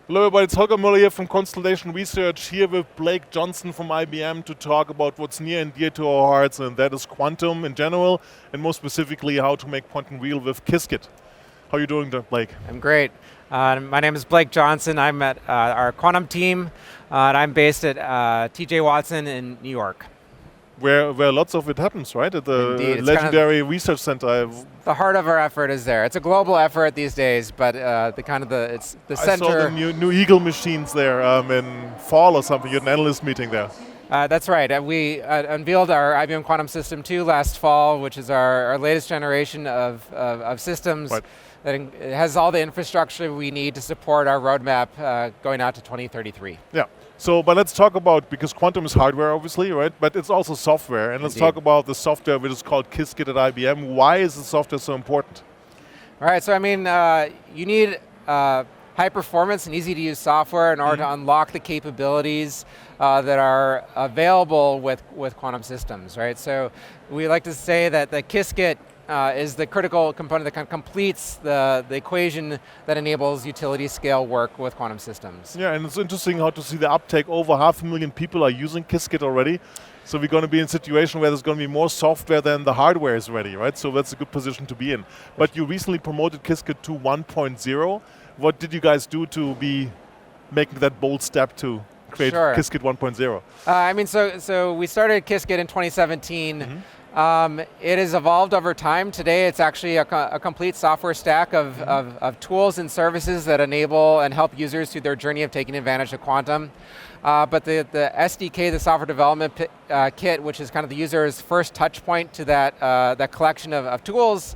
Hello everybody, it's Holger Mueller here from Constellation Research, here with Blake Johnson from IBM to talk about what's near and dear to our hearts, and that is quantum in general, and more specifically how to make quantum real with Qiskit. How are you doing, Blake? I'm great. My name is Blake Johnson. I'm at our quantum team, and I'm based at TJ Watson in New York. Where lots of it happens, right? At the Indeed. legendary research center. The heart of our effort is there. It's a global effort these days, but it's the center. I saw the new Eagle machines there in fall or something. You had an analyst meeting there. That's right. We unveiled our IBM Quantum System 2 last fall, which is our latest generation of systems. Right. That it has all the infrastructure we need to support our roadmap going out to 2033. Yeah. So, but let's talk about, because quantum is hardware, obviously, right? But it's also software, and let's Indeed. talk about the software which is called Qiskit at IBM. Why is the software so important? All right. So, I mean, you need high performance and easy to use software in order to unlock the capabilities that are available with quantum systems, right? So, we like to say that the Qiskit is the critical component that kind of completes the equation that enables utility scale work with quantum systems. Yeah, and it's interesting how to see the uptake. Over 500,000 people are using Qiskit already. So we're going to be in a situation where there's going to be more software than the hardware is ready, right? So that's a good position to be in. But you recently promoted Qiskit to 1.0. What did you guys do to be making that bold step to create Qiskit 1.0? I mean, so we started Qiskit in 2017. It has evolved over time. Today it's actually a complete software stack of tools and services that enable and help users through their journey of taking advantage of quantum. But the SDK, the software development kit, which is kind of the user's first touch point to that collection of tools,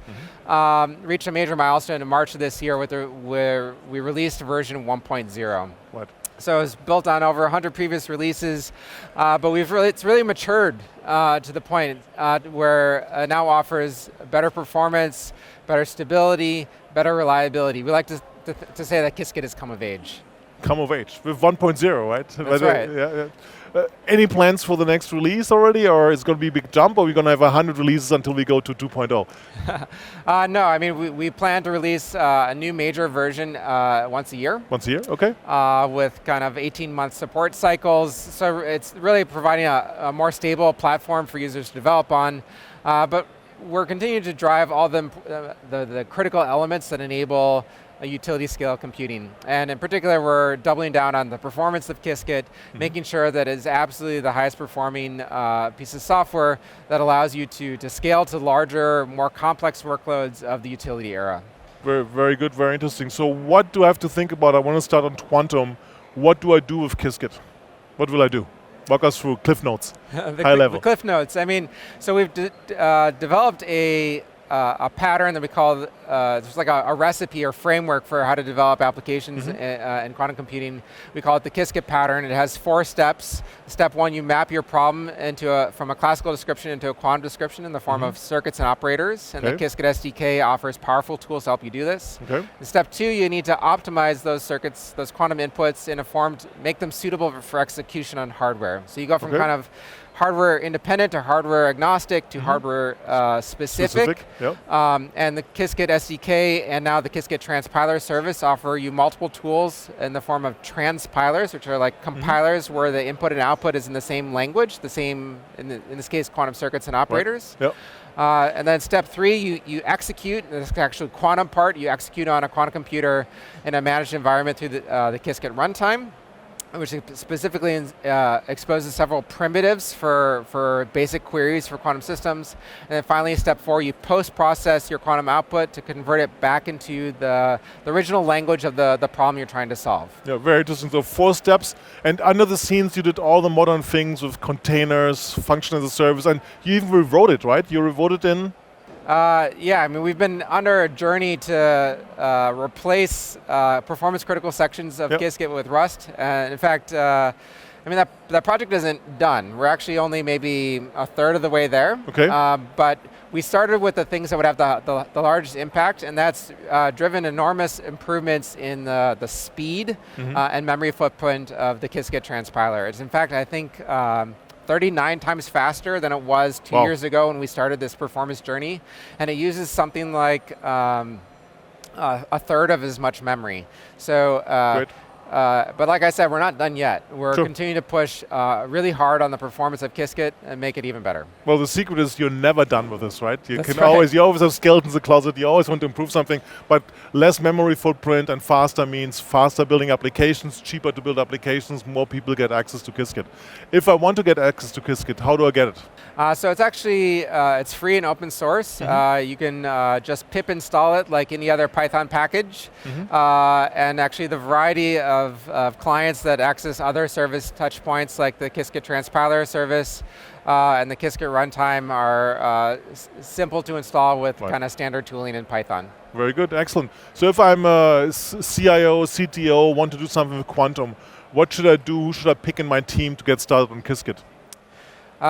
reached a major milestone in March of this year where we released version 1.0. What? So it's built on over 100 previous releases, but it's really matured to the point where it now offers better performance, better stability, better reliability. We like to say that Qiskit has come of age. Come of age with 1.0, right? That's right. Yeah. Any plans for the next release already, or is it going to be a big jump, or are we going to have 100 releases until we go to 2.0? No, I mean, we plan to release a new major version once a year. Once a year, okay. With kind of 18-month support cycles. So it's really providing a more stable platform for users to develop on. But we're continuing to drive all the critical elements that enable utility scale computing. And in particular, we're doubling down on the performance of Qiskit, making sure that it's absolutely the highest performing piece of software that allows you to scale to larger, more complex workloads of the utility era. Very, very good, very interesting. So what do I have to think about? I want to start on quantum. What do I do with Qiskit? What will I do? Walk us through Cliff Notes, high level. The Cliff Notes. I mean, so we've developed a pattern that we call, it's like a recipe or framework for how to develop applications in quantum computing. We call it the Qiskit pattern. It has 4 steps. Step 1, you map your problem from a classical description into a quantum description in the form of circuits and operators. And the Qiskit SDK offers powerful tools to help you do this. In step 2, you need to optimize those circuits, those quantum inputs in a form to make them suitable for execution on hardware. So you go from kind of hardware independent to hardware agnostic to hardware specific. And the Qiskit SDK and now the Qiskit transpiler service offer you multiple tools in the form of transpilers, which are like compilers where the input and output is in the same language, in this case quantum circuits and operators. And then step 3, you execute, this is actually the quantum part, you execute on a quantum computer in a managed environment through the Qiskit runtime, which specifically exposes several primitives for basic queries for quantum systems. And then finally, step 4, you post-process your quantum output to convert it back into the original language of the problem you're trying to solve. Yeah, very interesting. So 4 steps, and under the scenes you did all the modern things with containers, function as a service, and you even rewrote it, right? You rewrote it in? Yeah, I mean, we've been under a journey to replace performance critical sections of Qiskit with Rust. In fact, I mean, that project isn't done. We're actually only maybe a third of the way there. But we started with the things that would have the largest impact, and that's driven enormous improvements in the speed and memory footprint of the Qiskit transpiler. It's in fact, I think, 39 times faster than it was 2 years ago when we started this performance journey. And it uses something like a third of as much memory. So but like I said, we're not done yet. We're Sure. continuing to push really hard on the performance of Qiskit and make it even better. Well, the secret is you're never done with this, right? You That's can right. you always have skeletons in the closet. You always want to improve something, but less memory footprint and faster means faster building applications, cheaper to build applications, more people get access to Qiskit. If I want to get access to Qiskit, how do I get it? So it's actually it's free and open source. You can just pip install it like any other Python package, and actually the variety of clients that access other service touch points like the Qiskit transpiler service and the Qiskit runtime are simple to install with kind of standard tooling in Python. Very good, excellent. So if I'm a CIO, CTO, want to do something with Quantum, what should I do? Who should I pick in my team to get started on Qiskit?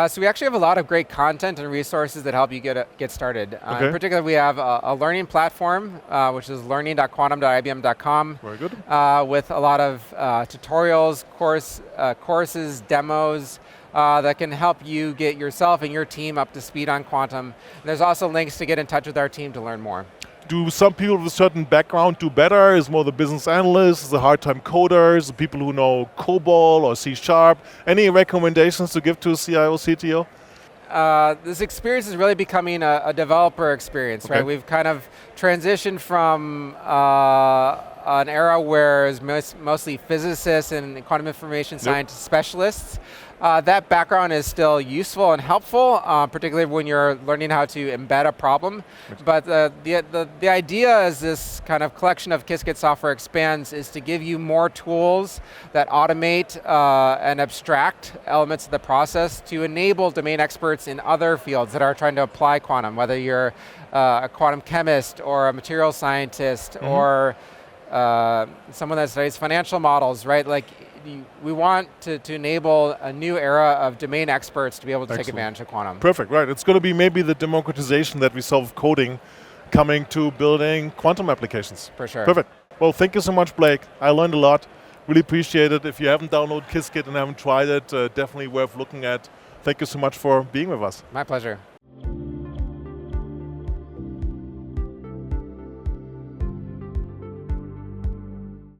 So we actually have a lot of great content and resources that help you get started. Okay. In particular, we have a learning platform, which is learning.quantum.ibm.com. Very good. With a lot of tutorials, courses, demos that can help you get yourself and your team up to speed on Quantum. And there's also links to get in touch with our team to learn more. Do some people with a certain background do better? Is more the business analysts, the hard-time coders, the people who know COBOL or C#? Any recommendations to give to a CIO, CTO? This experience is really becoming a developer experience, Okay. right? We've kind of transitioned from an era where it's mostly physicists and quantum information science specialists. That background is still useful and helpful, particularly when you're learning how to embed a problem. But the idea as this kind of collection of Qiskit software expands is to give you more tools that automate and abstract elements of the process to enable domain experts in other fields that are trying to apply quantum, whether you're a quantum chemist or a material scientist or someone that studies financial models, right? Like, we want to enable a new era of domain experts to be able to take advantage of quantum. Perfect, right. It's going to be maybe the democratization that we saw with coding coming to building quantum applications. For sure. Perfect. Well, thank you so much, Blake. I learned a lot. Really appreciate it. If you haven't downloaded Qiskit and haven't tried it, definitely worth looking at. Thank you so much for being with us. My pleasure.